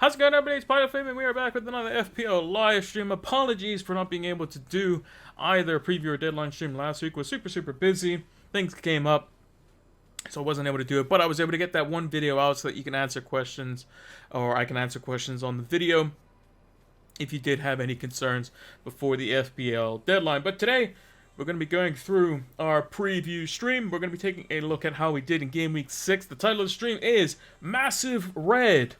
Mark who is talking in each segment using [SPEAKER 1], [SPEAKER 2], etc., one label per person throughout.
[SPEAKER 1] How's it going, everybody? It's Pilot Flame, and we are back with another FPL live stream. Apologies for not being able to do either preview or deadline stream last week. Was super busy. Things came up, so I wasn't able to do it. But I was able to get that one video out so that you can answer questions, or I can answer questions on the video if you did have any concerns before the FPL deadline. But today, we're going to be going through our preview stream. We're going to be taking a look at how we did in Game Week 6. The title of the stream is Massive Red.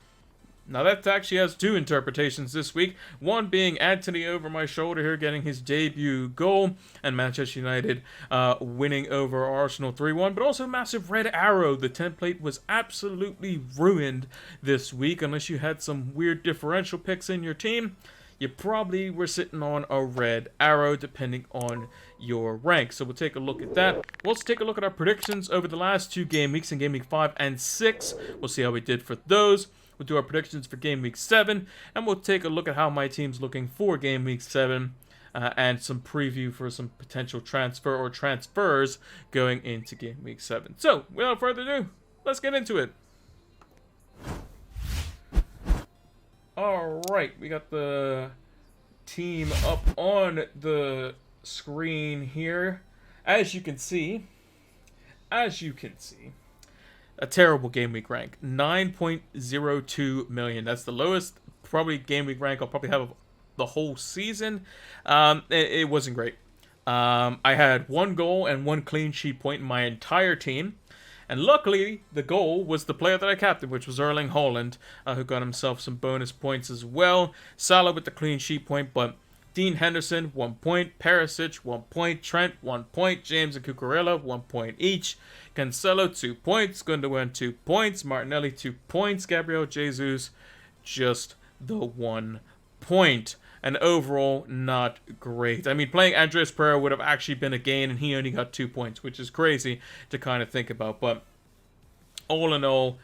[SPEAKER 1] Now that actually has two interpretations this week. One being Anthony over my shoulder here getting his debut goal, and Manchester United winning over Arsenal 3-1. But also Massive Red Arrow. The template was absolutely ruined this week. Unless you had some weird differential picks in your team, you probably were sitting on a red arrow depending on your rank. So we'll take a look at that. We'll also take a look at our predictions over the last two game weeks in Game Week 5 and 6. We'll see how we did for those. We'll do our predictions for Game Week 7, and we'll take a look at how my team's looking for Game Week 7, and some preview for some potential transfer or transfers going into Game Week 7. So, without further ado, let's get into it. Alright, we got the team up on the screen here. As you can see, a terrible game week rank, 9.02 million. That's the lowest probably game week rank I'll probably have of the whole season. It wasn't great. I had one goal and one clean sheet point in my entire team. And luckily, the goal was the player that I captained, which was Erling Haaland, who got himself some bonus points as well. Salah with the clean sheet point, but Dean Henderson, 1 point. Perisic, 1 point. Trent, 1 point. James and Cucurella, 1 point each. Cancelo, 2 points. Gundogan, 2 points. Martinelli, 2 points. Gabriel Jesus, just the 1 point. And overall, not great. I mean, playing Andreas Pereira would have actually been a gain, and he only got 2 points, which is crazy to kind of think about. But all in all,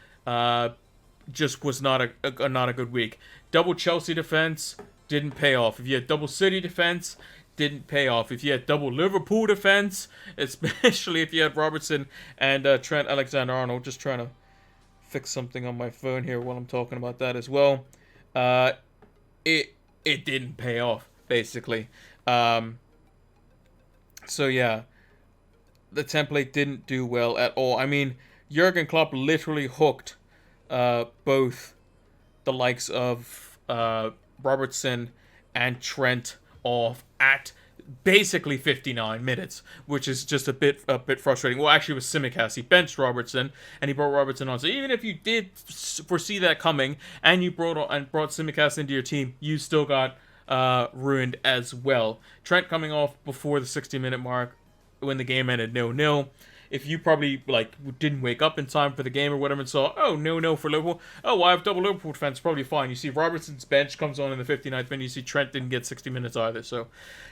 [SPEAKER 1] just was not a good week. Double Chelsea defense didn't pay off. If you had double City defense, didn't pay off. If you had double Liverpool defense, especially if you had Robertson and Trent Alexander-Arnold, just trying to fix something on my phone here while I'm talking about that as well. It didn't pay off, basically. So yeah, the template didn't do well at all. I mean, Jurgen Klopp literally hooked both the likes of Robertson and Trent off at basically 59 minutes, which is just a bit frustrating. Well, actually, it was Tsimikas. He benched Robertson, and he brought Robertson on. So even if you did foresee that coming, and you brought Tsimikas into your team, you still got ruined as well. Trent coming off before the 60-minute mark when the game ended 0-0. If you probably didn't wake up in time for the game or whatever and saw, oh, 0-0 for Liverpool. Oh, I have double Liverpool defense, probably fine. You see Robertson's bench comes on in the 59th minute. You see Trent didn't get 60 minutes either. So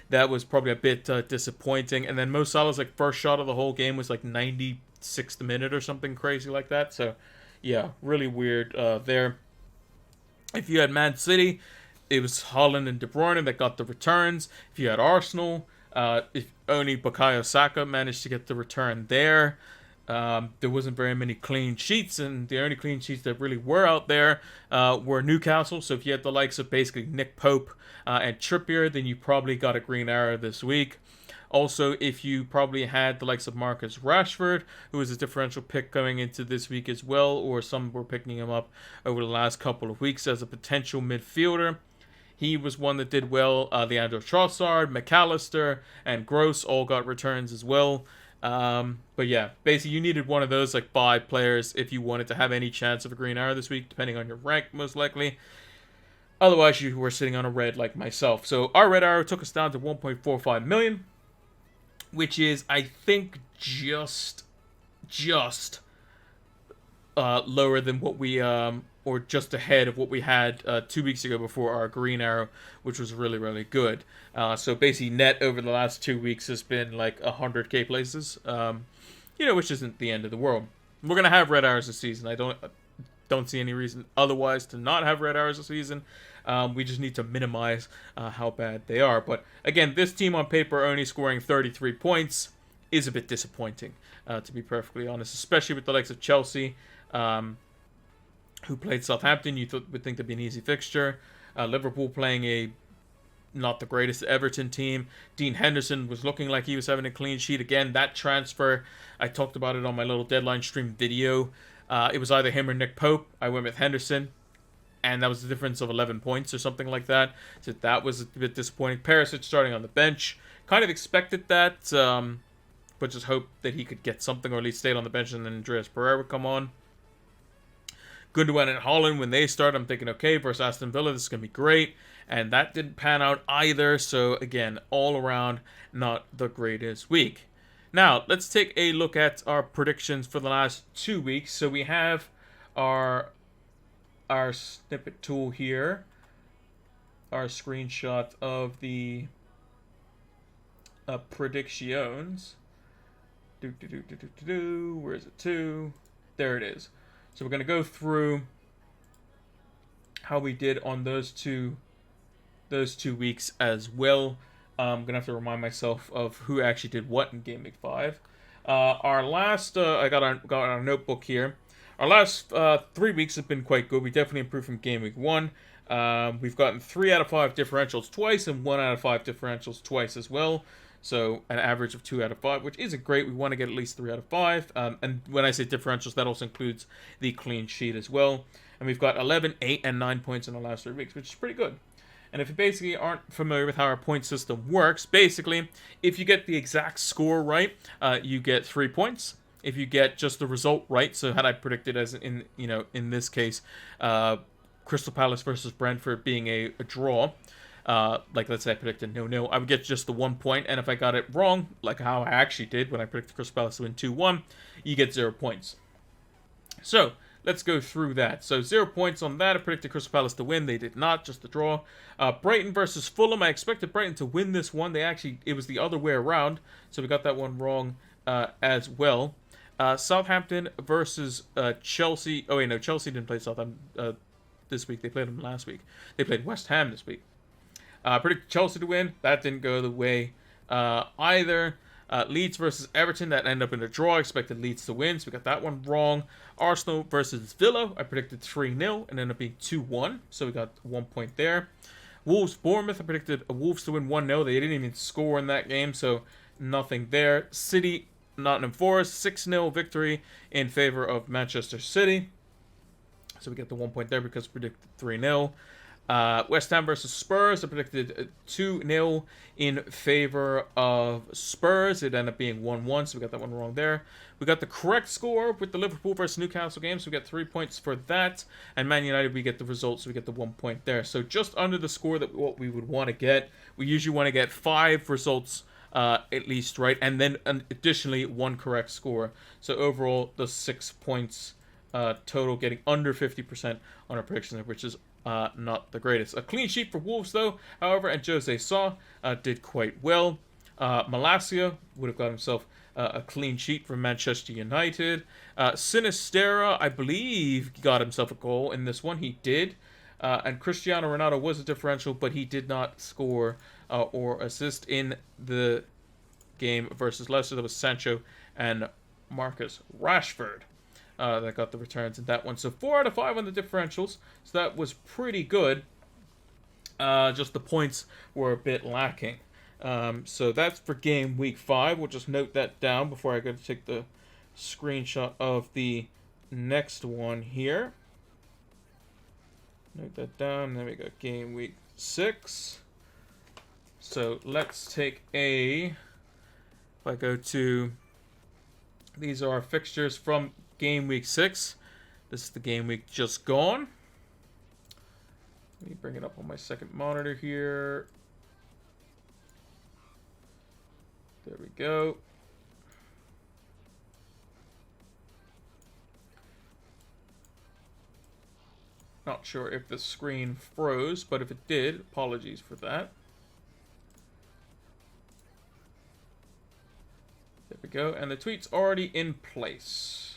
[SPEAKER 1] that was probably a bit disappointing. And then Mo Salah's first shot of the whole game was 96th minute or something crazy like that. So yeah, really weird there. If you had Man City, it was Haaland and De Bruyne that got the returns. If you had Arsenal, if only Bukayo Saka managed to get the return there. There wasn't very many clean sheets, and the only clean sheets that really were out there were Newcastle. So if you had the likes of basically Nick Pope and Trippier, then you probably got a green arrow this week. Also, if you probably had the likes of Marcus Rashford, who was a differential pick going into this week as well, or some were picking him up over the last couple of weeks as a potential midfielder, he was one that did well. Leandro Trossard, McAllister, and Gross all got returns as well. But yeah, basically you needed one of those 5 players if you wanted to have any chance of a green arrow this week, depending on your rank most likely. Otherwise, you were sitting on a red like myself. So our red arrow took us down to 1.45 million, which is, I think, just lower than what we or just ahead of what we had 2 weeks ago before our green arrow, which was really good. So basically net over the last 2 weeks has been 100k places, which isn't the end of the world. We're gonna have red arrows this season. I don't see any reason otherwise to not have red arrows this season. We just need to minimize how bad they are. But again, this team on paper only scoring 33 points is a bit disappointing, to be perfectly honest, especially with the likes of Chelsea, who played Southampton. You would think that'd be an easy fixture. Liverpool playing a not the greatest Everton team. Dean Henderson was looking like he was having a clean sheet again. That transfer, I talked about it on my little deadline stream video. It was either him or Nick Pope. I went with Henderson, and that was the difference of 11 points or something like that. So that was a bit disappointing. Perisic starting on the bench. Kind of expected that, but just hoped that he could get something, or at least stayed on the bench, and then Andreas Pereira would come on. Gundogan and Holland, when they start, I'm thinking, okay, versus Aston Villa, this is going to be great. And that didn't pan out either. So, again, all around, not the greatest week. Now, let's take a look at our predictions for the last 2 weeks. So, we have our snippet tool here. Our screenshot of the predictions. Where is it to? There it is. So we're going to go through how we did on those two weeks as well. I'm going to have to remind myself of who actually did what in Game Week 5. Our last, I got our notebook here. Our last 3 weeks have been quite good. We definitely improved from Game Week 1. We've gotten 3 out of 5 differentials twice and 1 out of 5 differentials twice as well. So an average of 2 out of 5, which isn't great. We want to get at least 3 out of 5. And when I say differentials, that also includes the clean sheet as well. And we've got 11, 8, and 9 points in the last 3 weeks, which is pretty good. And if you basically aren't familiar with how our point system works, basically, if you get the exact score right, you get 3 points. If you get just the result right, so had I predicted as in this case, Crystal Palace versus Brentford being a draw, like let's say I predicted 0-0, I would get just the 1 point, and if I got it wrong, like how I actually did when I predicted Crystal Palace to win 2-1, you get 0 points. So let's go through that. So 0 points on that. I predicted Crystal Palace to win. They did not, just the draw. Brighton versus Fulham. I expected Brighton to win this one. It was the other way around, so we got that one wrong as well. Southampton versus Chelsea. Oh wait, no, Chelsea didn't play Southampton this week. They played them last week. They played West Ham this week. Predicted Chelsea to win. That didn't go the way either. Leeds versus Everton. That ended up in a draw. I expected Leeds to win, so we got that one wrong. Arsenal versus Villa. I predicted 3-0 and ended up being 2-1, so we got 1 point there. Wolves Bournemouth. I predicted Wolves to win 1-0. They didn't even score in that game, so nothing there. City Nottingham Forest 6-0 victory in favor of Manchester City. So we get the 1 point there because we predicted 3-0. West Ham versus Spurs. I predicted 2-0 in favor of Spurs. It ended up being 1-1, so we got that one wrong there. We got the correct score with the Liverpool versus Newcastle game, so we got 3 points for that. And Man United, we get the result, so we get the 1 point there. So just under the score that what we would want to get. We usually want to get 5 results at least, right? And then additionally 1 correct score. So overall, the 6 points total, getting under 50% on our predictions, which is not the greatest. A clean sheet for Wolves, though, however, and Jose Sa did quite well. Malacia would have got himself a clean sheet for Manchester United. Sinistera, I believe, got himself a goal in this one. He did. And Cristiano Ronaldo was a differential, but he did not score or assist in the game versus Leicester. That was Sancho and Marcus Rashford that got the returns in that one. So 4 out of 5 on the differentials. So that was pretty good. Just the points were a bit lacking. So that's for game week 5. We'll just note that down before I go to take the screenshot of the next one here. Note that down. Then we got game week 6. So let's take if I go to, these are our fixtures from game week 6. This is the game week just gone. Let me bring it up on my second monitor here. There we go. Not sure if the screen froze, but if it did, apologies for that. There we go, and the tweet's already in place.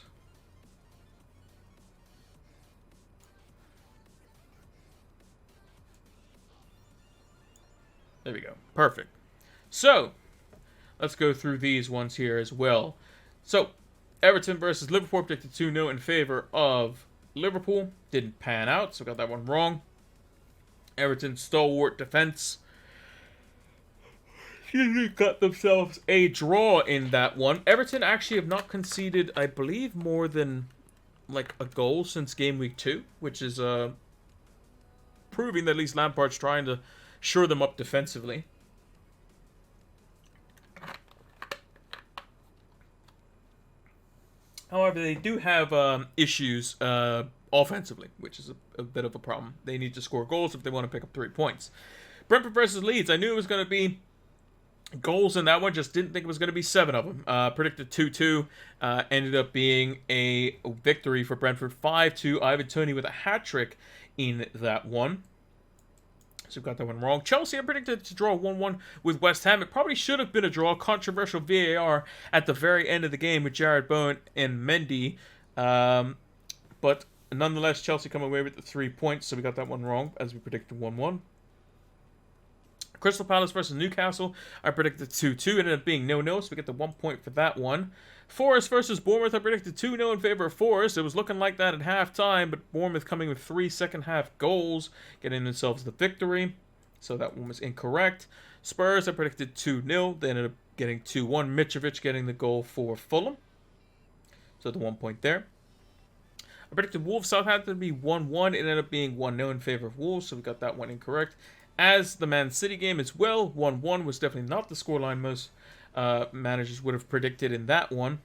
[SPEAKER 1] There we go, perfect. So, let's go through these ones here as well. So, Everton versus Liverpool predicted 2-0 in favor of Liverpool. Didn't pan out, so got that one wrong. Everton's stalwart defense got themselves a draw in that one. Everton actually have not conceded, I believe, more than like a goal since game week 2, which is proving that at least Lampard's trying to shore them up defensively. However, they do have issues offensively, which is a bit of a problem. They need to score goals if they want to pick up 3 points. Brentford versus Leeds. I knew it was going to be goals in that one, just didn't think it was going to be 7 of them. Predicted 2-2. Ended up being a victory for Brentford 5-2. Ivan Toney with a hat-trick in that one. So got that one wrong. Chelsea, I predicted to draw 1-1 with West Ham. It probably should have been a draw. Controversial VAR at the very end of the game with Jared Bowen and Mendy. But nonetheless, Chelsea come away with the 3 points. So we got that one wrong, as we predicted 1-1. Crystal Palace versus Newcastle. I predicted 2-2. Ended up being 0-0, so we get the 1 point for that one. Forest versus Bournemouth. I predicted 2-0 in favor of Forest. It was looking like that at halftime, but Bournemouth coming with 3 second-half goals, getting themselves the victory. So that one was incorrect. Spurs, I predicted 2-0. They ended up getting 2-1. Mitrovic getting the goal for Fulham. So the 1 point there. I predicted Wolves Southampton to be 1-1. It ended up being 1-0 in favor of Wolves, so we got that one incorrect. As the Man City game as well, 1-1 was definitely not the scoreline most managers would have predicted in that one.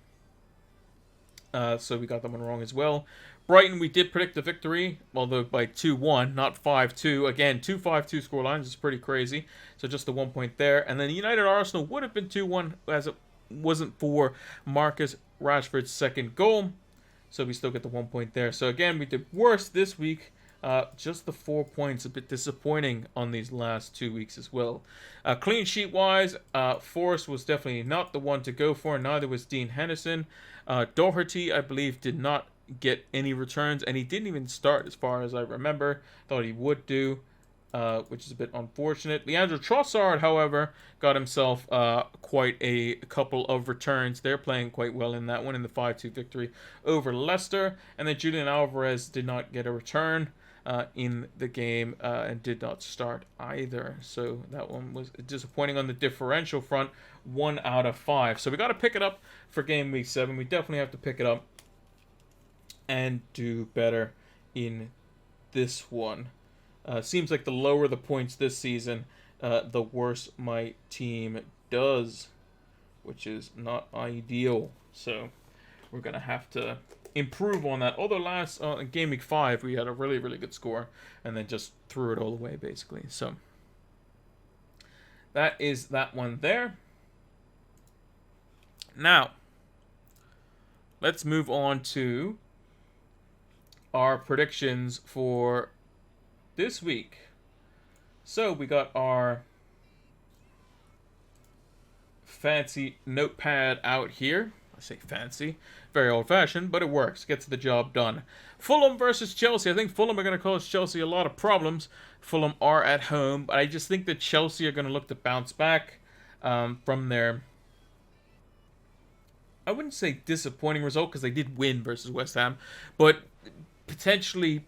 [SPEAKER 1] So we got that one wrong as well. Brighton, we did predict a victory, although by 2-1, not 5-2. Again, 2-5-2 scorelines is pretty crazy. So just the 1 point there. And then United Arsenal would have been 2-1 as it wasn't for Marcus Rashford's second goal. So we still get the 1 point there. So again, we did worse this week. Just the 4 points, a bit disappointing on these last 2 weeks as well. Clean sheet wise, Forrest was definitely not the one to go for. Neither was Dean Henderson. Doherty, I believe, did not get any returns, and he didn't even start as far as I remember. Thought he would do, which is a bit unfortunate. Leandro Trossard, however, got himself quite a couple of returns. They're playing quite well in that one, in the 5-2 victory over Leicester. And then Julian Alvarez did not get a return in the game and did not start either. So that one was disappointing on the differential front. 1 out of 5. So we got to pick it up for game week 7. We definitely have to pick it up and do better in this one. Seems like the lower the points this season, the worse my team does, which is not ideal. So we're going to have to improve on that. Although last in game week 5 we had a really, really good score and then just threw it all away basically. So that is that one there. Now let's move on to our predictions for this week. So we got our fancy notepad out here. I say fancy, very old-fashioned, but it works. Gets the job done. Fulham versus Chelsea. I think Fulham are going to cause Chelsea a lot of problems. Fulham are at home, but I just think that Chelsea are going to look to bounce back from their, I wouldn't say disappointing result, because they did win versus West Ham, but potentially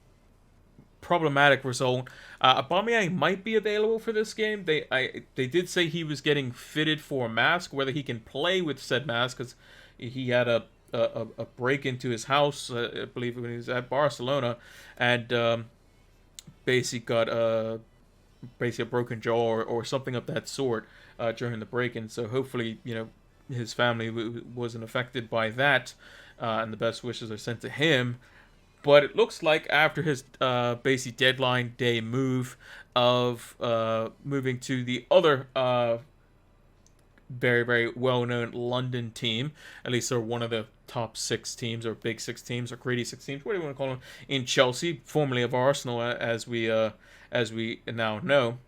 [SPEAKER 1] problematic result. Aubameyang might be available for this game. They did say he was getting fitted for a mask. Whether he can play with said mask, because he had a break into his house, I believe, when he was at Barcelona, and basically got a broken jaw or something of that sort during the break-in. So hopefully, his family wasn't affected by that, and the best wishes are sent to him. But it looks like after his basic deadline day move of moving to the other very, very well-known London team, at least they're one of the top 6 teams, or big 6 teams, or greedy 6 teams, what do you want to call them, in Chelsea, formerly of Arsenal, as we now know.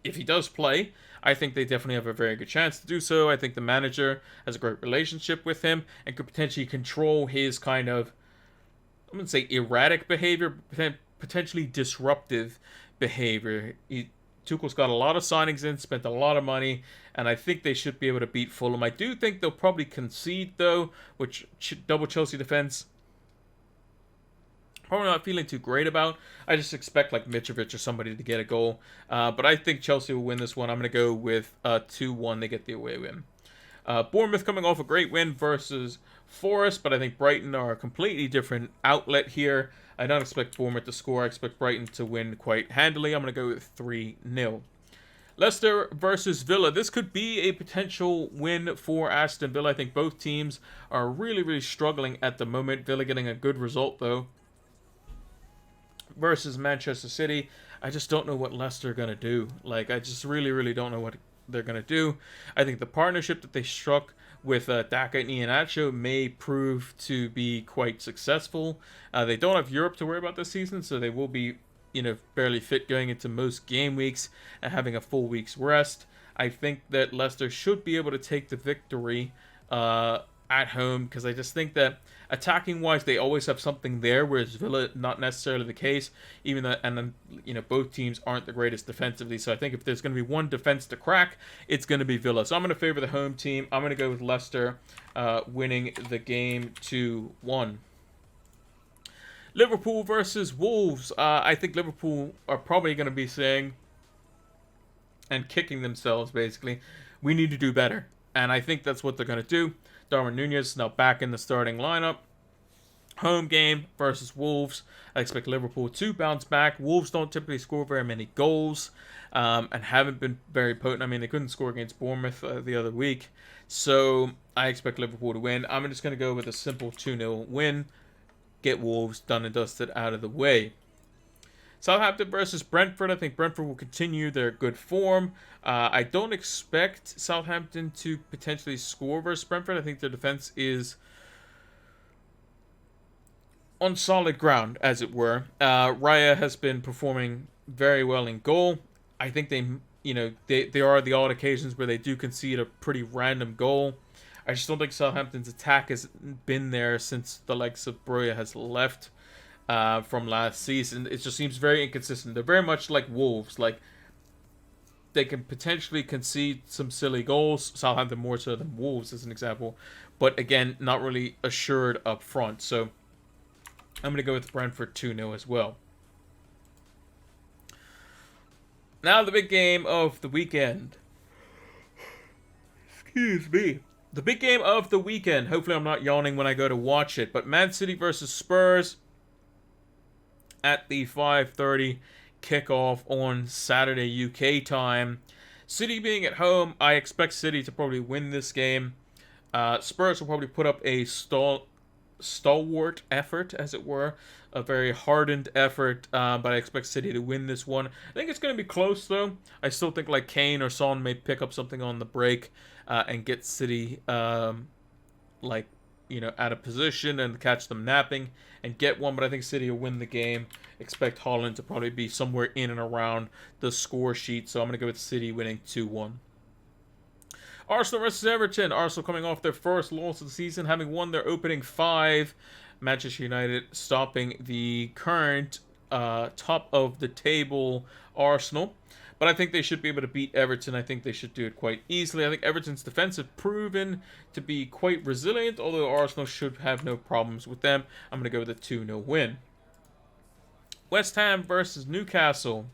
[SPEAKER 1] If he does play, I think they definitely have a very good chance to do so. I think the manager has a great relationship with him and could potentially control his kind of, I'm going to say erratic behavior, potentially disruptive behavior. Tuchel's got a lot of signings in, spent a lot of money, and I think they should be able to beat Fulham. I do think they'll probably concede, though, which double Chelsea defense, probably not feeling too great about. I just expect like Mitrovic or somebody to get a goal. But I think Chelsea will win this one. I'm going to go with 2-1. They get the away win. Bournemouth coming off a great win versus Forest, but I think Brighton are a completely different outlet here. I don't expect Bournemouth to score. I expect Brighton to win quite handily. I'm going to go with 3-0. Leicester versus Villa. This could be a potential win for Aston Villa. I think both teams are really, really struggling at the moment. Villa getting a good result, though. Versus Manchester City. I just don't know what Leicester are going to do. Like, I just really, really don't know what they're going to do. I think the partnership that they struck with Daka and Iheanacho may prove to be quite successful. They don't have Europe to worry about this season, so they will be, barely fit going into most game weeks and having a full week's rest. I think that Leicester should be able to take the victory at home, because I just think that attacking wise they always have something there, whereas Villa not necessarily the case, even though, and then both teams aren't the greatest defensively. So I think if there's going to be one defense to crack, it's going to be Villa. So I'm going to favor the home team. I'm going to go with Leicester winning the game 2-1. Liverpool versus Wolves. I think Liverpool are probably going to be saying and kicking themselves, basically, we need to do better. And I think that's what they're going to do. Darwin Nunez now back in the starting lineup. Home game versus Wolves. I expect Liverpool to bounce back. Wolves don't typically score very many goals and haven't been very potent. I mean, they couldn't score against Bournemouth the other week. So I expect Liverpool to win. I'm just going to go with a simple 2-0 win. Get Wolves done and dusted out of the way. Southampton versus Brentford. I think Brentford will continue their good form. I don't expect Southampton to potentially score versus Brentford. I think their defense is on solid ground, as it were. Raya has been performing very well in goal. I think there are the odd occasions where they do concede a pretty random goal. I just don't think Southampton's attack has been there since the likes of Broja has left. From last season. It just seems very inconsistent. They're very much like Wolves. Like, they can potentially concede some silly goals. Southampton more so than Wolves, as an example. But again, not really assured up front. So I'm going to go with Brentford 2-0 as well. Now the big game of the weekend. Excuse me. The big game of the weekend. Hopefully I'm not yawning when I go to watch it. But Man City versus Spurs at the 5:30 kickoff on Saturday UK time. City being at home, I expect City to probably win this game. Spurs will probably put up a stalwart effort, as it were, a very hardened effort, but I expect City to win this one. I think it's going to be close, though. I still think like Kane or Son may pick up something on the break and get City out of position and catch them napping and get one, but I think City will win the game. Expect Haaland to probably be somewhere in and around the score sheet, so I'm going to go with City winning 2-1. Arsenal versus Everton. Arsenal coming off their first loss of the season, having won their opening 5. Manchester United stopping the current top of the table Arsenal. But I think they should be able to beat Everton. I think they should do it quite easily. I think Everton's defense have proven to be quite resilient, although Arsenal should have no problems with them. I'm going to go with a 2-0 win. West Ham versus Newcastle.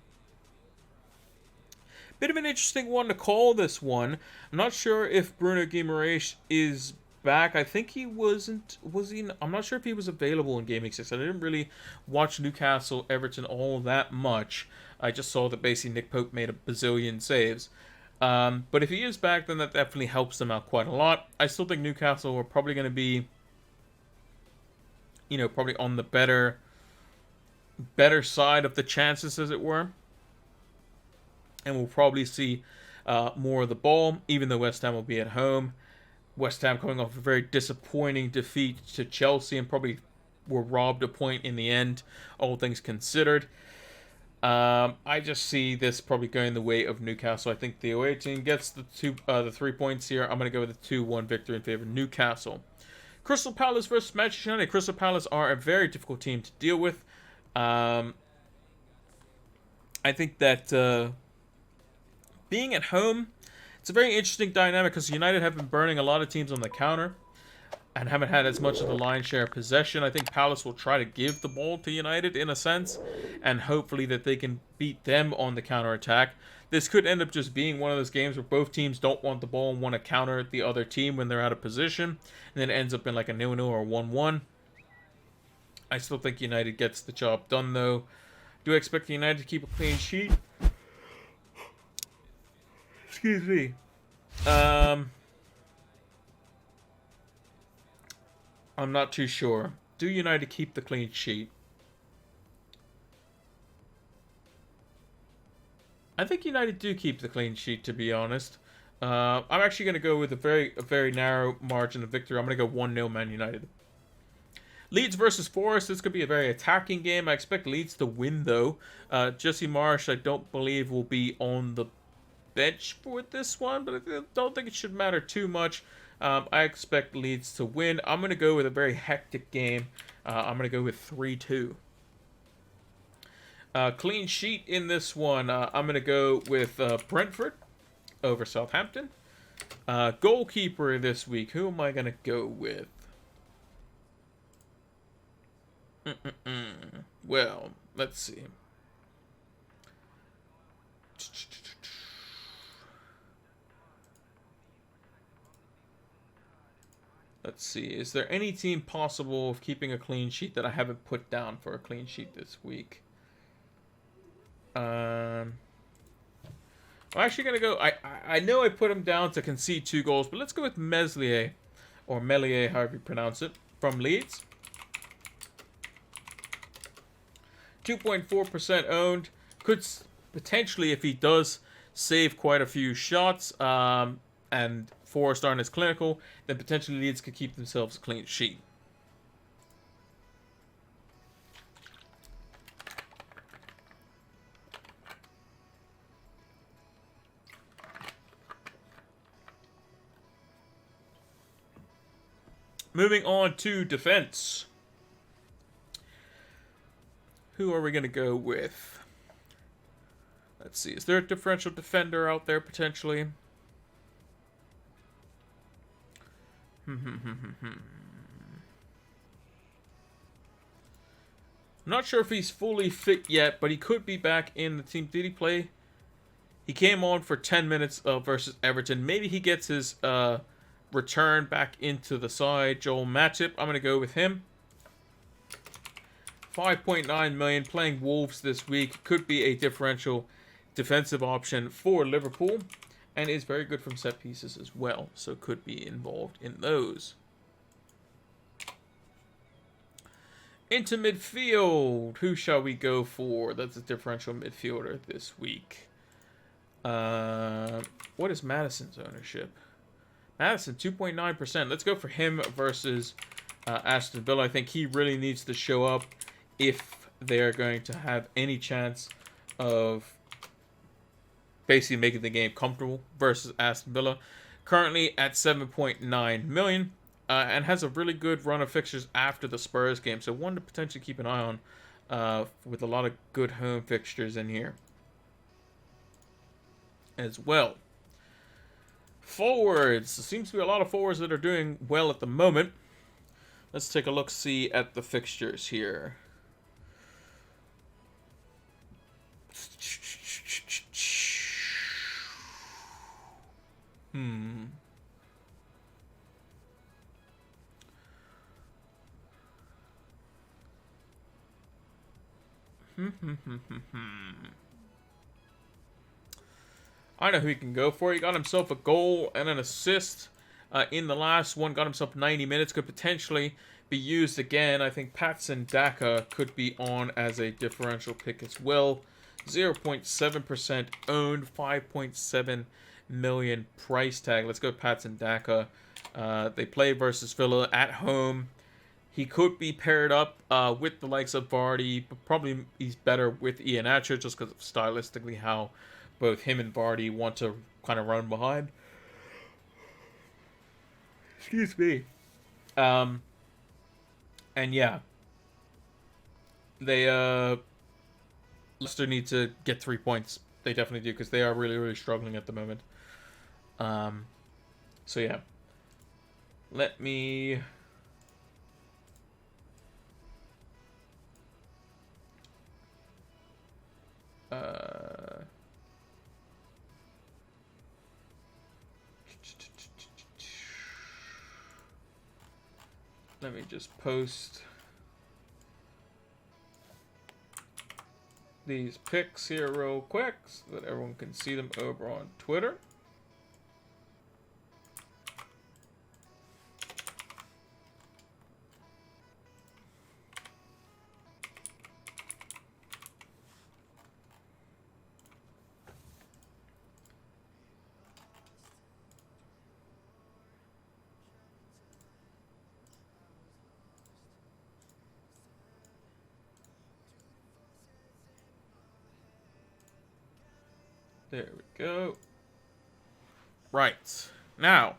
[SPEAKER 1] Bit of an interesting one to call this one. I'm not sure if Bruno Guimaraes is back. I think he wasn't. Was he? I'm not sure if he was available in Game Week 6. I didn't really watch Newcastle Everton all that much. I just saw that basically Nick Pope made a bazillion saves. But if he is back, then that definitely helps them out quite a lot. I still think Newcastle are probably going to be, probably on the better side of the chances, as it were. And we'll probably see more of the ball, even though West Ham will be at home. West Ham coming off a very disappointing defeat to Chelsea and probably were robbed a point in the end, all things considered. I just see this probably going the way of Newcastle. I think the away team gets the 3 points here. I'm going to go with a 2-1 victory in favor of Newcastle. Crystal Palace versus Manchester United. Crystal Palace are a very difficult team to deal with. I think that Being at home, it's a very interesting dynamic because United have been burning a lot of teams on the counter and haven't had as much of the lion's share of possession. I think Palace will try to give the ball to United in a sense, and hopefully that they can beat them on the counter attack. This could end up just being one of those games where both teams don't want the ball and want to counter the other team when they're out of position, and then it ends up in like a 0-0 or 1-1. I still think United gets the job done, though. Do I expect United to keep a clean sheet? Excuse me. I'm not too sure. Do United keep the clean sheet? I think United do keep the clean sheet, to be honest. I'm actually going to go with a very narrow margin of victory. I'm going to go 1-0 Man United. Leeds versus Forest. This could be a very attacking game. I expect Leeds to win, though. Jesse Marsch, I don't believe, will be on the bench for this one, but I don't think it should matter too much. I expect Leeds to win. I'm going to go with a very hectic game. I'm going to go with 3-2. Clean sheet in this one. I'm going to go with Brentford over Southampton. Goalkeeper this week. Who am I going to go with? Well, let's see. Let's see. Is there any team possible of keeping a clean sheet that I haven't put down for a clean sheet this week? I'm actually going to go... I know I put him down to concede 2 goals, but let's go with Meslier, or Melier, however you pronounce it, from Leeds. 2.4% owned. Could potentially, if he does save quite a few shots, and Forest aren't as clinical, then potentially Leeds could keep themselves a clean sheet. Moving on to defense. Who are we going to go with? Let's see. Is there a differential defender out there potentially? I'm not sure if he's fully fit yet, but he could be back in the team. Did he play? He came on for 10 minutes versus Everton. Maybe he gets his return back into the side. Joel Matip, I'm going to go with him. 5.9 million, playing Wolves this week. Could be a differential defensive option for Liverpool, and is very good from set pieces as well, so could be involved in those. Into midfield, who shall we go for? That's a differential midfielder this week. What is Madison's ownership? Madison, 2.9%. Let's go for him versus Aston Villa. I think he really needs to show up if they're going to have any chance of basically making the game comfortable versus Aston Villa. Currently at 7.9 million and has a really good run of fixtures after the Spurs game. So one to potentially keep an eye on with a lot of good home fixtures in here as well. Forwards. There seems to be a lot of forwards that are doing well at the moment. Let's take a look-see at the fixtures here. I know who he can go for. He got himself a goal and an assist in the last one. Got himself 90 minutes. Could potentially be used again. I think Patson Daka could be on as a differential pick as well. 0.7% owned. 5.7 million price tag. Let's go Patson Daka. They play versus Villa at home. He could be paired up with the likes of Vardy, but probably he's better with Iheanacho just because of stylistically how both him and Vardy want to kind of run behind. Excuse me. And yeah. They Leicester need to get 3 points They definitely do, because they are really, really struggling at the moment. So yeah. Let me... let me just post these pics here real quick so that everyone can see them over on Twitter. There we go. Right. Now,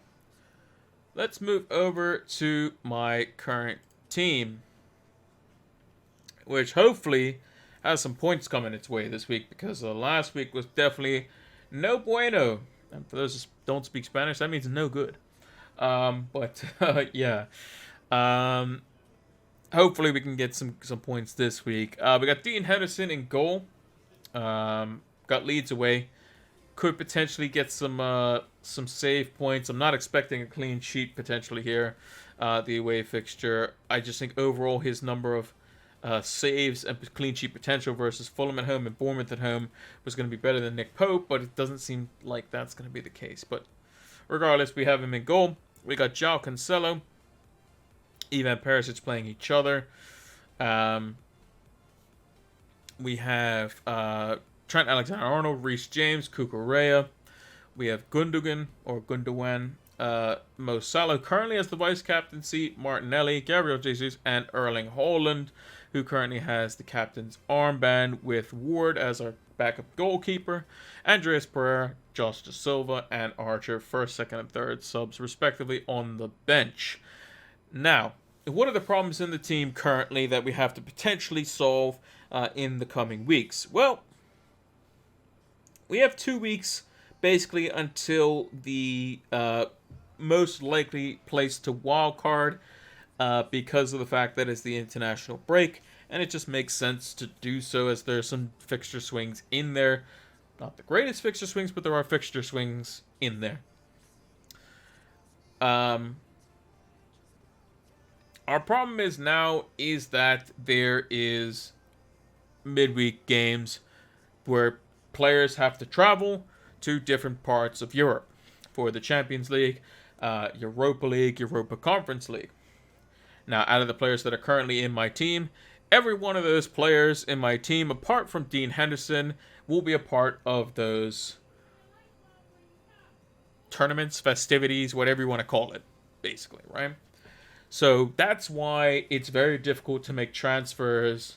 [SPEAKER 1] let's move over to my current team, which hopefully has some points coming its way this week, because last week was definitely no bueno. And for those who don't speak Spanish, that means no good. But yeah. Hopefully we can get some points this week. We got Dean Henderson in goal. Got Leeds away. Could potentially get some save points. I'm not expecting a clean sheet potentially here. The away fixture. I just think overall his number of saves and clean sheet potential versus Fulham at home and Bournemouth at home was going to be better than Nick Pope, but it doesn't seem like that's going to be the case. But regardless, we have him in goal. We got João Cancelo, Ivan Perisic playing each other. We have Trent Alexander-Arnold, Reece James, Cucurella. We have Gundogan or Gundogan, Mo Salah currently has the vice captaincy, Martinelli, Gabriel Jesus, and Erling Haaland, who currently has the captain's armband, with Ward as our backup goalkeeper, Andreas Pereira, Josh Da Silva, and Archer, first, second, and third subs respectively on the bench. Now, what are the problems in the team currently that we have to potentially solve in the coming weeks? Well, we have 2 weeks basically until the most likely place to wildcard because of the fact that it's the international break, and it just makes sense to do so as there's some fixture swings in there. Not the greatest fixture swings, but there are fixture swings in there. Our problem is that there is midweek games where players have to travel to different parts of Europe for the Champions League, Europa League, Europa Conference League. Now, out of the players that are currently in my team, every one of those players in my team, apart from Dean Henderson, will be a part of those tournaments, festivities, whatever you want to call it, basically, right? So that's why it's very difficult to make transfers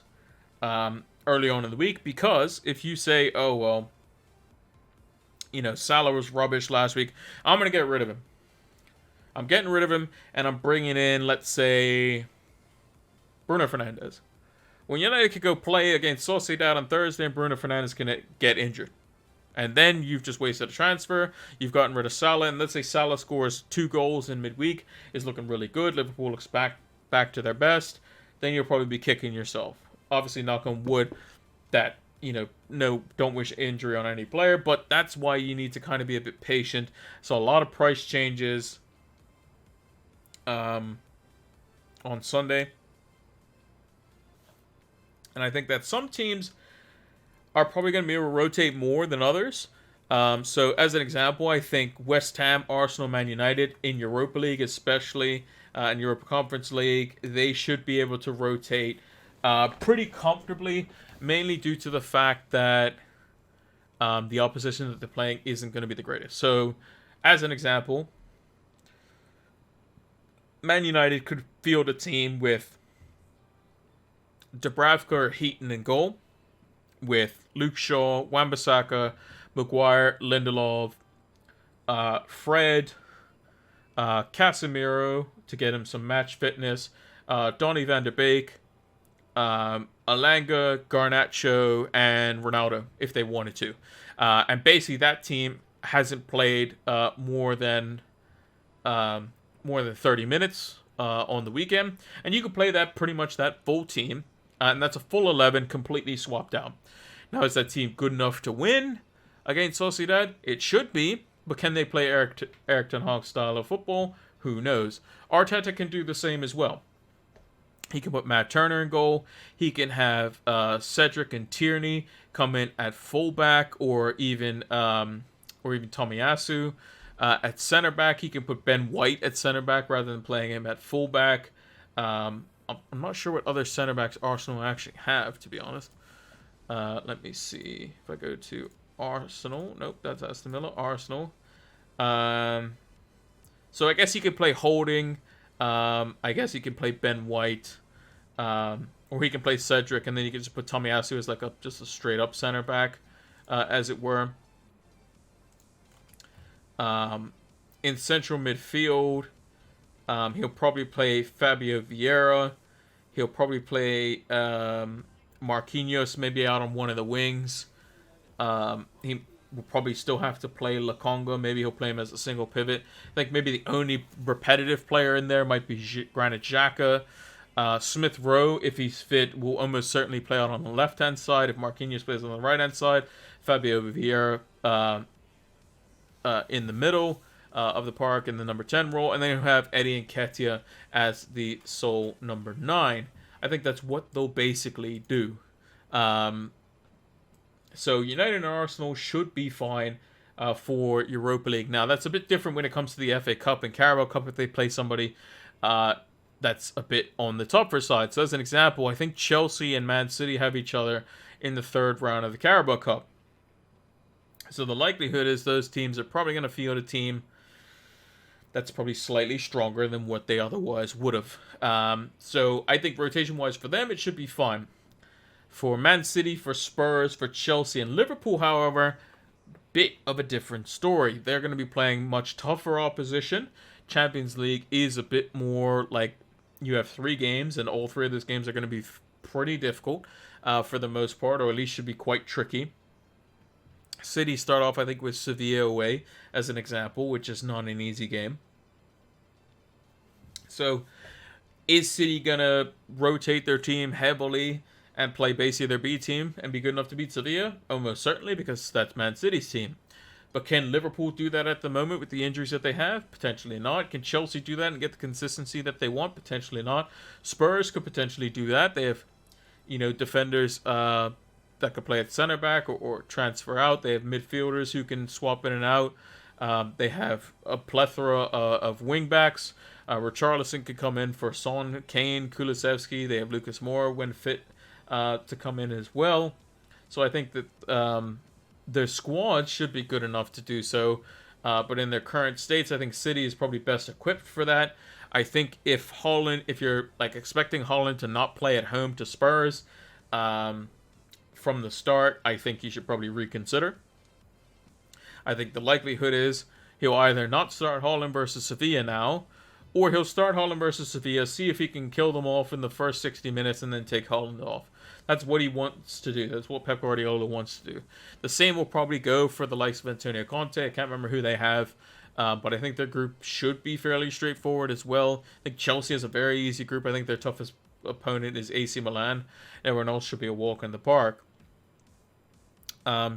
[SPEAKER 1] early on in the week, because if you say, oh, well, Salah was rubbish last week, I'm going to get rid of him. I'm getting rid of him, and I'm bringing in, let's say, Bruno Fernandes. When United could go play against Sociedad on Thursday, and Bruno Fernandes can get injured. And then you've just wasted a transfer. You've gotten rid of Salah, and let's say Salah scores 2 goals in midweek, is looking really good. Liverpool looks back to their best. Then you'll probably be kicking yourself. Obviously, knock on wood, that no, don't wish injury on any player, but that's why you need to kind of be a bit patient. So a lot of price changes on Sunday, and I think that some teams are probably going to be able to rotate more than others. So as an example, I think West Ham, Arsenal, Man United in Europa League, especially in Europa Conference League, they should be able to rotate pretty comfortably, mainly due to the fact that the opposition that they're playing isn't going to be the greatest. So as an example, Man United could field a team with Dubravka or Heaton in goal, with Luke Shaw, Wan-Bissaka, Maguire, Lindelof, Fred, Casemiro to get him some match fitness, Donny van de Beek, Alanga, Garnacho, and Ronaldo if they wanted to. And basically that team hasn't played more than 30 minutes on the weekend, and you can play that pretty much that full team, and that's a full 11 completely swapped out. Now, is that team good enough to win against Sociedad? It should be, but can they play Eric Ten Hag's style of football? Who knows? Arteta can do the same as well. He can put Matt Turner in goal. He can have Cedric and Tierney come in at fullback, or even Tomiyasu at center back. He can put Ben White at center back rather than playing him at fullback. I'm not sure what other center backs Arsenal actually have, to be honest. Let me see if I go to Arsenal. Nope, that's Aston Villa. Arsenal. So I guess he could play holding. I guess he can play Ben White, or he can play Cedric, and then you can just put Tomiyasu as like just a straight up center back, as it were. In central midfield, he'll probably play Fabio Vieira. He'll probably play Marquinhos maybe out on one of the wings. He will probably still have to play Lokonga. Maybe he'll play him as a single pivot. I think maybe the only repetitive player in there might be Granit Xhaka. Smith Rowe, if he's fit, will almost certainly play out on the left-hand side. If Marquinhos plays on the right-hand side, Fabio Vieira in the middle of the park in the number 10 role. And then you'll have Eddie Nketiah as the sole number 9. I think that's what they'll basically do. So United and Arsenal should be fine for Europa League. Now, that's a bit different when it comes to the FA Cup and Carabao Cup if they play somebody that's a bit on the tougher side. So as an example, I think Chelsea and Man City have each other in the third round of the Carabao Cup. So the likelihood is those teams are probably going to field a team that's probably slightly stronger than what they otherwise would have. So I think rotation-wise for them, it should be fine. For Man City, for Spurs, for Chelsea, and Liverpool, however, bit of a different story. They're going to be playing much tougher opposition. Champions League is a bit more like you have 3 games, and all 3 of those games are going to be pretty difficult for the most part, or at least should be quite tricky. City start off, I think, with Sevilla away as an example, which is not an easy game. So, is City going to rotate their team heavily and play basically their B team and be good enough to beat Sevilla? Almost certainly, because that's Man City's team. But can Liverpool do that at the moment with the injuries that they have? Potentially not. Can Chelsea do that and get the consistency that they want? Potentially not. Spurs could potentially do that. They have, defenders that could play at center back or transfer out. They have midfielders who can swap in and out. They have a plethora of wing backs. Richarlison could come in for Son, Kane, Kulusevski. They have Lucas Moura when fit to come in as well. So I think that their squad should be good enough to do so. But in their current states, I think City is probably best equipped for that. I think if you're expecting Haaland to not play at home to Spurs from the start, I think you should probably reconsider. I think the likelihood is he'll either not start Haaland versus Sevilla now, or he'll start Haaland versus Sevilla, see if he can kill them off in the first 60 minutes, and then take Haaland off. That's what he wants to do. That's what Pep Guardiola wants to do. The same will probably go for the likes of Antonio Conte. I can't remember who they have, but I think their group should be fairly straightforward as well. I think Chelsea has a very easy group. I think their toughest opponent is AC Milan. Everyone else should be a walk in the park.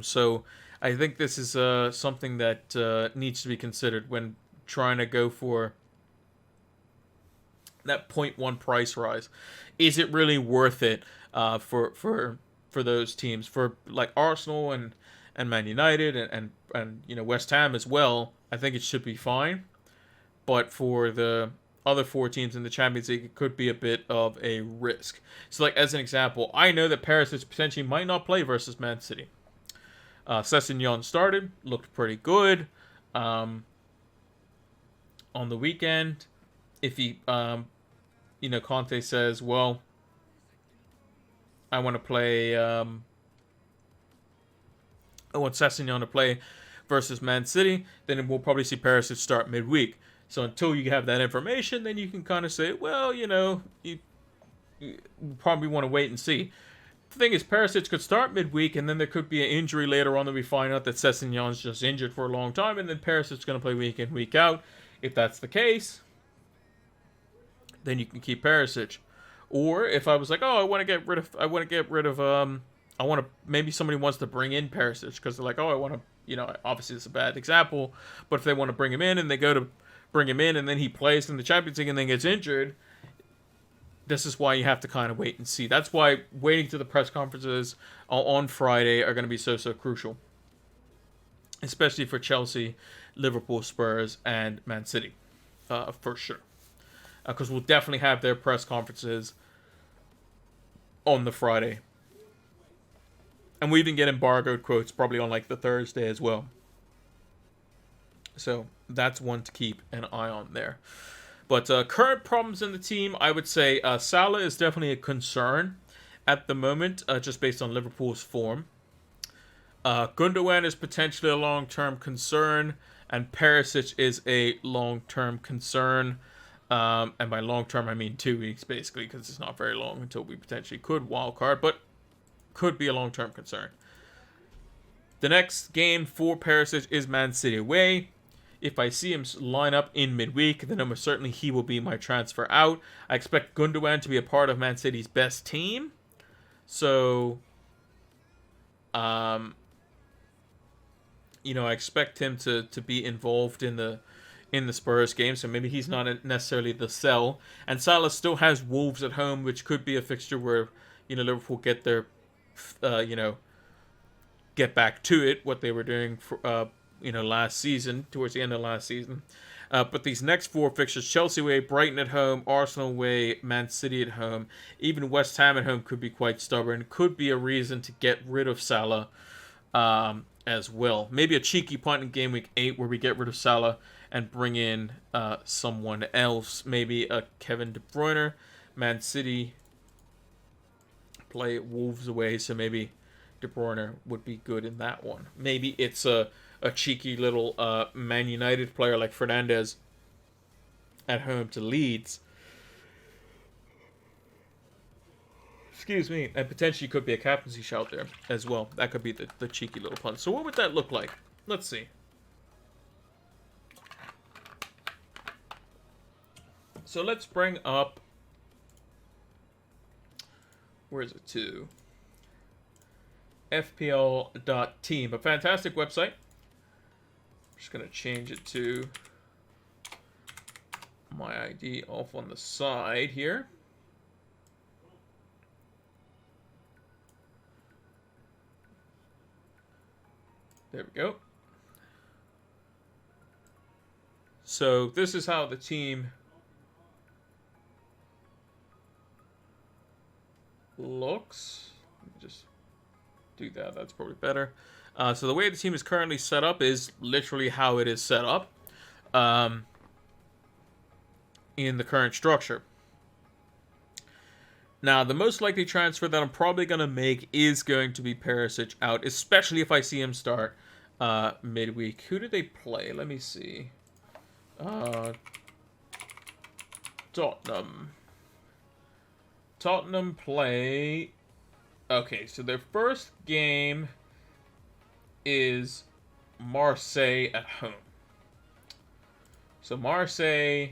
[SPEAKER 1] So I think this is something that needs to be considered when trying to go for that 0.1 price rise. Is it really worth it for those teams? For like Arsenal and Man United and West Ham as well, I think it should be fine. But for the other 4 teams in the Champions League, it could be a bit of a risk. So like as an example, I know that Paris potentially might not play versus Man City. Sessegnon started, looked pretty good on the weekend. If he, Conte says, well, I want to play, I want Sessegnon to play versus Man City, then we'll probably see Perisic start midweek. So until you have that information, then you can kind of say, well, you probably want to wait and see. The thing is, Perisic could start midweek, and then there could be an injury later on that we find out that Sessegnon's just injured for a long time, and then Perisic's going to play week in, week out. If that's the case, then you can keep Perisic. Or if I was like, oh, I want to get rid of, maybe somebody wants to bring in Perisic because they're like, oh, I want to, obviously it's a bad example, but if they want to bring him in and they go to bring him in and then he plays in the Champions League and then gets injured, this is why you have to kind of wait and see. That's why waiting to the press conferences on Friday are going to be so crucial, especially for Chelsea, Liverpool, Spurs, and Man City, for sure. Because we'll definitely have their press conferences on the Friday. And we even get embargoed quotes probably on like the Thursday as well. So that's one to keep an eye on there. But current problems in the team, I would say Salah is definitely a concern at the moment, just based on Liverpool's form. Gundogan is potentially a long-term concern, and Perisic is a long-term concern. And by long-term, I mean 2 weeks, basically, because it's not very long until we potentially could wildcard, but could be a long-term concern. The next game for Perisic is Man City away. If I see him line up in midweek, then almost certainly he will be my transfer out. I expect Gundogan to be a part of Man City's best team. So, I expect him to be involved in the Spurs game. So maybe he's not necessarily the sell. And Salah still has Wolves at home, which could be a fixture where, Liverpool get their, get back to it, what they were doing for, last season, towards the end of last season. But these next 4 fixtures, Chelsea away, Brighton at home, Arsenal away, Man City at home, even West Ham at home could be quite stubborn. Could be a reason to get rid of Salah as well. Maybe a cheeky punt in game week 8 where we get rid of Salah and bring in someone else. Maybe a Kevin De Bruyne. Man City play Wolves away, so maybe De Bruyne would be good in that one. Maybe it's a cheeky little Man United player like Fernandes at home to Leeds. Excuse me. And potentially could be a captaincy shout there as well. That could be the cheeky little punt. So what would that look like? Let's see. So let's bring up... Where is it to? FPL.team. A fantastic website. Just going to change it to my ID off on the side here. There we go. So this is how the team looks. Let me just do that. That's probably better. So the way the team is currently set up is literally how it is set up in the current structure. Now, the most likely transfer that I'm probably going to make is going to be Perisic out, especially if I see him start midweek. Who do they play? Let me see. Tottenham. Tottenham play... Okay, so their first game is Marseille at home. So Marseille...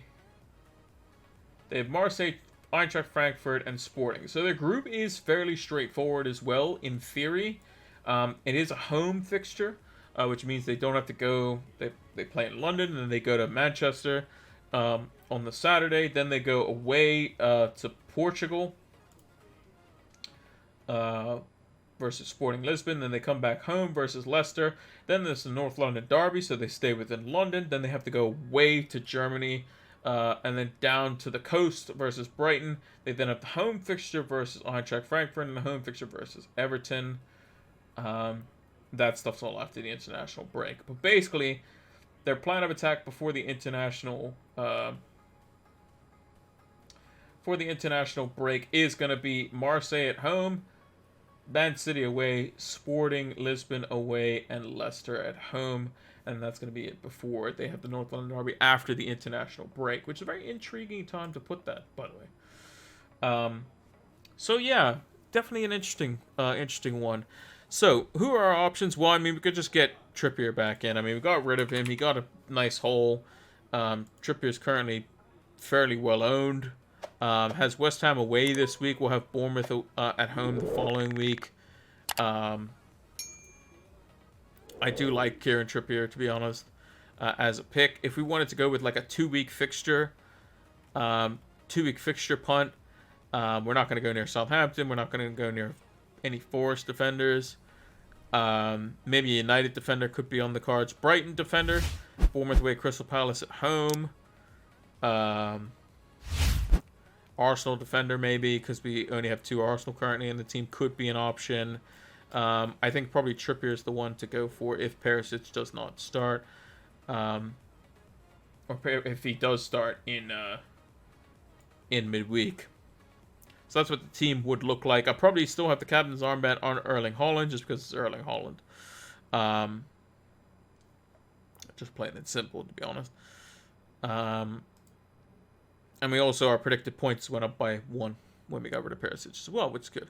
[SPEAKER 1] They have Marseille, Eintracht Frankfurt, and Sporting. So their group is fairly straightforward as well, in theory. It is a home fixture, which means they don't have to go... They play in London, and then they go to Manchester on the Saturday. Then they go away to Portugal versus Sporting Lisbon. Then they come back home versus Leicester. Then there's the North London derby, so they stay within London. Then they have to go away to Germany, and then down to the coast versus Brighton. They then have the home fixture versus Eintracht Frankfurt and the home fixture versus Everton. That stuff's all after the international break. But basically, their plan of attack before the international break is going to be Marseille at home, Man City away, Sporting Lisbon away, and Leicester at home. And that's going to be it before they have the North London derby after the international break, which is a very intriguing time to put that, by the way. So yeah, definitely an interesting one. So, who are our options? Well, I mean, we could just get Trippier back in. I mean, we got rid of him. He got a nice haul. Trippier's currently fairly well owned. Has West Ham away this week. We'll have Bournemouth at home the following week. Um, I do like Kieran Trippier, to be honest, as a pick. If we wanted to go with like a 2-week fixture, 2-week fixture punt, we're not going to go near Southampton. We're not going to go near any Forest defenders. Maybe a United defender could be on the cards. Brighton defender. Bournemouth away, Crystal Palace at home. Arsenal defender maybe, because we only have 2 Arsenal currently in the team, could be an option. I think probably Trippier is the one to go for if Perisic does not start. Or if he does start in midweek. So that's what the team would look like. I probably still have the captain's armband on Erling Haaland just because it's Erling Haaland. Just plain and simple, to be honest. And we also, our predicted points went up by 1 when we got rid of Perisic as well, which is good.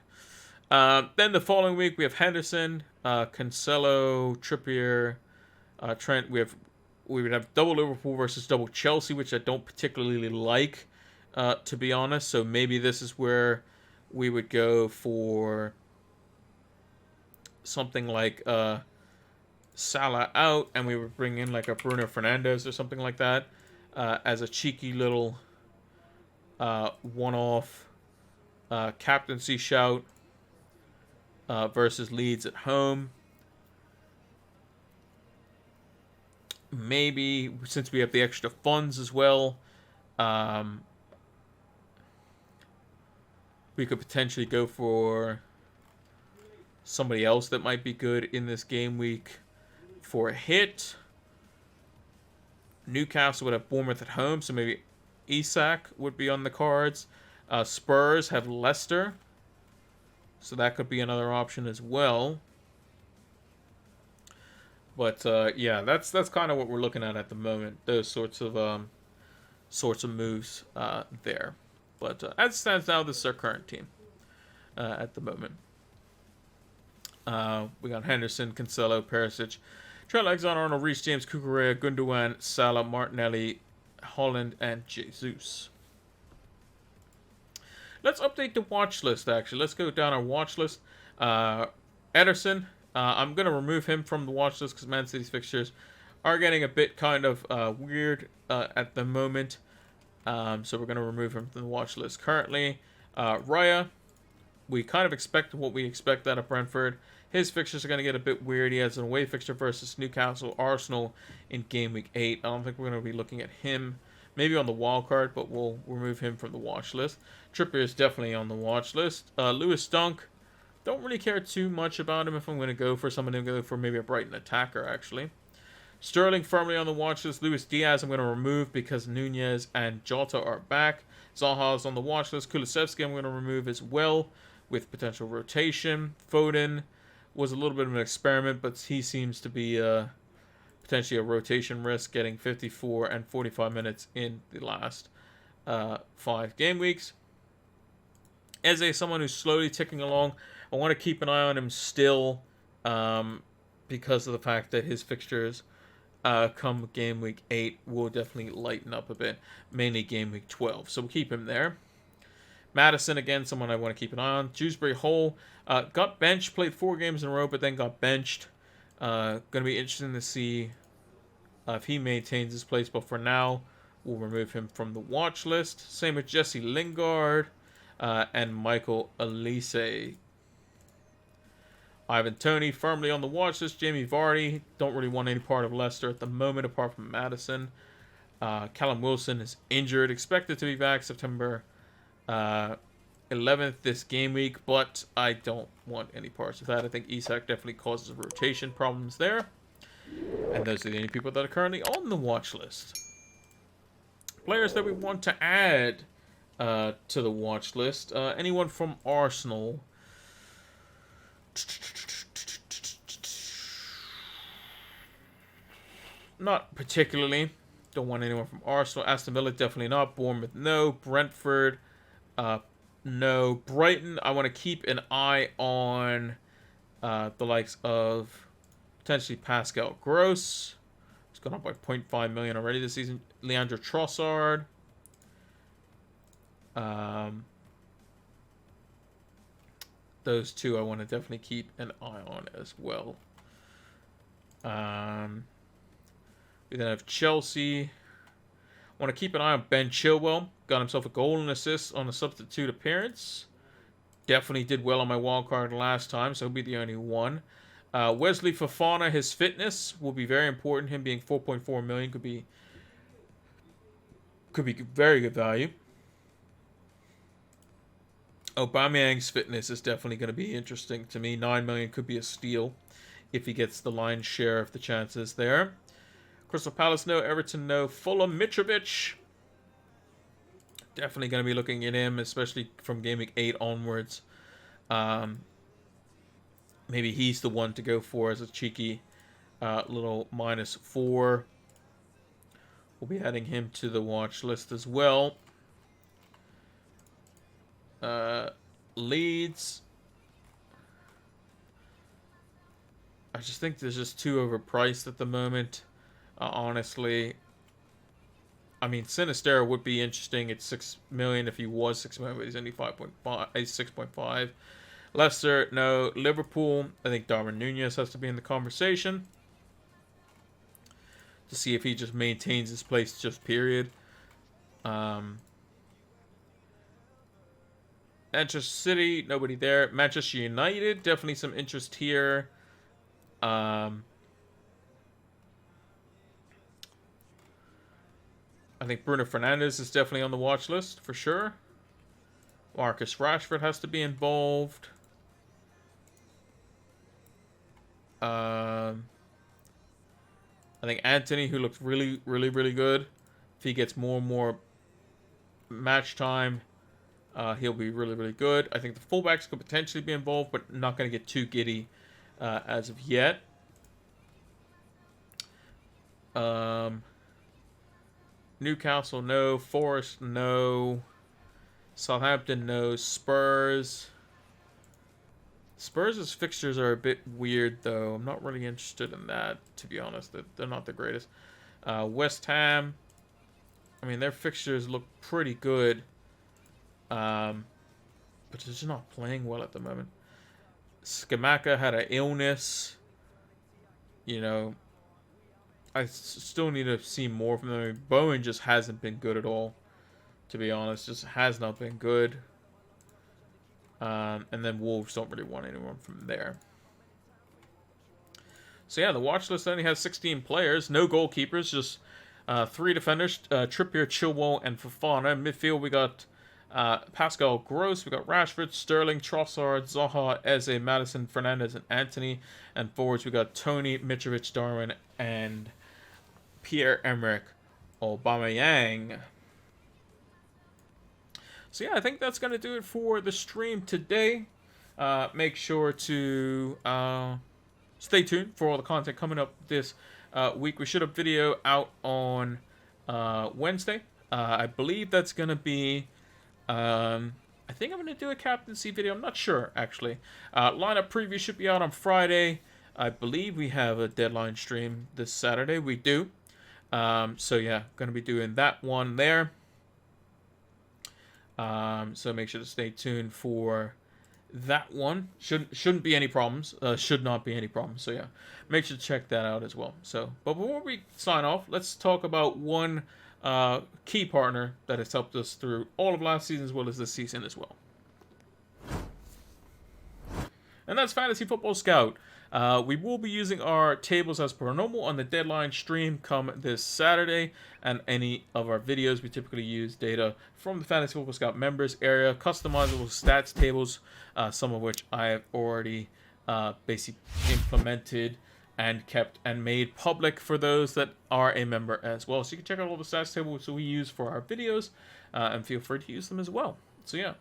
[SPEAKER 1] Then the following week, we have Henderson, Cancelo, Trippier, Trent. We would have double Liverpool versus double Chelsea, which I don't particularly like, to be honest. So maybe this is where we would go for something like Salah out, and we would bring in like a Bruno Fernandes or something like that as a cheeky little one-off captaincy shout versus Leeds at home. Maybe, since we have the extra funds as well, we could potentially go for somebody else that might be good in this game week for a hit. Newcastle would have Bournemouth at home, so maybe Isak would be on the cards. Spurs have Leicester, so that could be another option as well. But yeah, that's kind of what we're looking at the moment. Those sorts of moves there. But as it stands now, this is our current team at the moment. We got Henderson, Cancelo, Perisic, Trent Alexander-Arnold, Reece James, Cucurella, Gundogan, Salah, Martinelli, Holland, and Jesus. Let's update the watch list, actually. Let's go down our watch list. Ederson, I'm going to remove him from the watch list because Man City's fixtures are getting a bit kind of weird at the moment. So we're going to remove him from the watch list currently. Raya, we kind of expect what we expect out of Brentford. His fixtures are going to get a bit weird. He has an away fixture versus Newcastle, Arsenal in Game Week 8. I don't think we're going to be looking at him. Maybe on the wild card, but we'll remove him from the watch list. Trippier is definitely on the watch list. Lewis Dunk, don't really care too much about him. If I'm going to go for someone, I'm going to go for maybe a Brighton attacker, actually. Sterling firmly on the watch list. Luis Diaz I'm going to remove because Nunez and Jota are back. Zaha is on the watch list. Kulusevski I'm going to remove as well with potential rotation. Foden was a little bit of an experiment, but he seems to be potentially a rotation risk, getting 54 and 45 minutes in the last 5 game weeks. Eze, someone who's slowly ticking along. I want to keep an eye on him still because of the fact that his fixtures come game week 8 will definitely lighten up a bit, mainly game week 12. So we'll keep him there. Madison, again, someone I want to keep an eye on. Dewsbury Hall got benched, played 4 games in a row, but then got benched. Going to be interesting to see if he maintains his place, but for now, we'll remove him from the watch list. Same with Jesse Lingard and Michael Elise. Ivan Toney firmly on the watch list. Jamie Vardy, don't really want any part of Leicester at the moment, apart from Madison. Callum Wilson is injured, expected to be back September 11th this game week, but I don't want any parts of that. I think Isak definitely causes rotation problems there. And those are the only people that are currently on the watch list. Players that we want to add to the watch list. Anyone from Arsenal? Not particularly. Don't want anyone from Arsenal. Aston Villa, definitely not. Bournemouth, no. Brentford, No. Brighton, I want to keep an eye on the likes of potentially Pascal Gross. He's gone up by 0.5 million already this season. Leandro Trossard. Those two I want to definitely keep an eye on as well. We then have Chelsea. Want to keep an eye on Ben Chilwell. Got himself a goal and assist on a substitute appearance. Definitely did well on my wild card last time, so he'll be the only one. Wesley Fofana, his fitness will be very important. Him being 4.4 million could be very good value. Aubameyang's fitness is definitely going to be interesting to me. 9 million could be a steal if he gets the lion's share of the chances there. Crystal Palace, no. Everton, no. Fulham, Mitrovic. Definitely going to be looking at him, especially from Gameweek 8 onwards. Maybe he's the one to go for as a cheeky little -4. We'll be adding him to the watch list as well. Leeds. I just think they're just too overpriced at the moment. Honestly. I mean, Sinisterra would be interesting at 6 million if he was 6 million, but he's only 5.5. He's 6.5. Leicester, no. Liverpool, I think Darwin Nunez has to be in the conversation to see if he just maintains his place, just period. Manchester City, nobody there. Manchester United, definitely some interest here. I think Bruno Fernandes is definitely on the watch list for sure. Marcus Rashford has to be involved. I think Anthony, who looks really, really, really good, if he gets more and more match time, he'll be really, really good. I think the fullbacks could potentially be involved, but not going to get too giddy as of yet. Newcastle, no. Forest, no. Southampton, no. Spurs. Spurs' fixtures are a bit weird, though. I'm not really interested in that, to be honest. They're not the greatest. West Ham. I mean, their fixtures look pretty good. But they're just not playing well at the moment. Skamaka had an illness. You know, I still need to see more from them. I mean, Bowen just hasn't been good at all, to be honest. Just has not been good. And then Wolves don't really want anyone from there. So yeah, the watch list only has 16 players. No goalkeepers, just 3 defenders. Trippier, Chilwell, and Fofana. In midfield, we got Pascal Gross. We got Rashford, Sterling, Trossard, Zaha, Eze, Madison, Fernandes, and Anthony. And forwards, we got Tony, Mitrovic, Darwin, and Pierre-Emerick Aubameyang. So yeah, I think that's going to do it for the stream today. Make sure to stay tuned for all the content coming up this week. We should have video out on Wednesday. I believe that's going to be... I think I'm going to do a captaincy video. I'm not sure, actually. Lineup preview should be out on Friday. I believe we have a deadline stream this Saturday. We do. So yeah, going to be doing that one there. So make sure to stay tuned for that one. Shouldn't be any problems. Should not be any problems. So yeah, make sure to check that out as well. So, but before we sign off, let's talk about one key partner that has helped us through all of last season as well as this season as well. And that's Fantasy Football Scout. We will be using our tables as per normal on the deadline stream come this Saturday, and any of our videos we typically use data from the Fantasy Football Scout members area, customizable stats tables, some of which I have already basically implemented and kept and made public for those that are a member as well. So you can check out all the stats tables that we use for our videos, and feel free to use them as well. So yeah.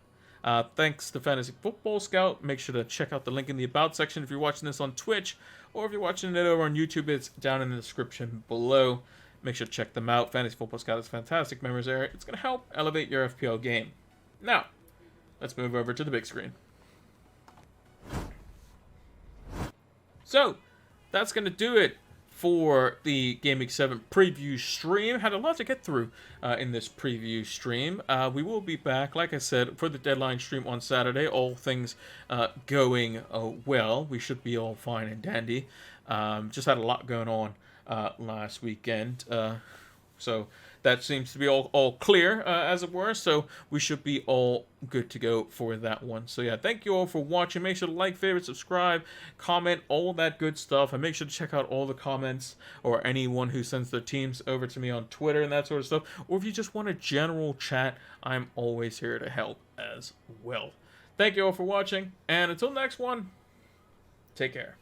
[SPEAKER 1] Thanks to Fantasy Football Scout. Make sure to check out the link in the About section if you're watching this on Twitch, or if you're watching it over on YouTube, it's down in the description below. Make sure to check them out. Fantasy Football Scout is fantastic members area. It's going to help elevate your FPL game. Now, let's move over to the big screen. So, that's going to do it for the Gameweek 7 preview stream. Had a lot to get through in this preview stream. We will be back, like I said, for the deadline stream on Saturday. All things going well. We should be all fine and dandy. Just had a lot going on last weekend. So that seems to be all clear, as it were. So we should be all good to go for that one. So yeah, thank you all for watching. Make sure to like, favorite, subscribe, comment, all that good stuff. And make sure to check out all the comments or anyone who sends their teams over to me on Twitter and that sort of stuff. Or if you just want a general chat, I'm always here to help as well. Thank you all for watching. And until next one, take care.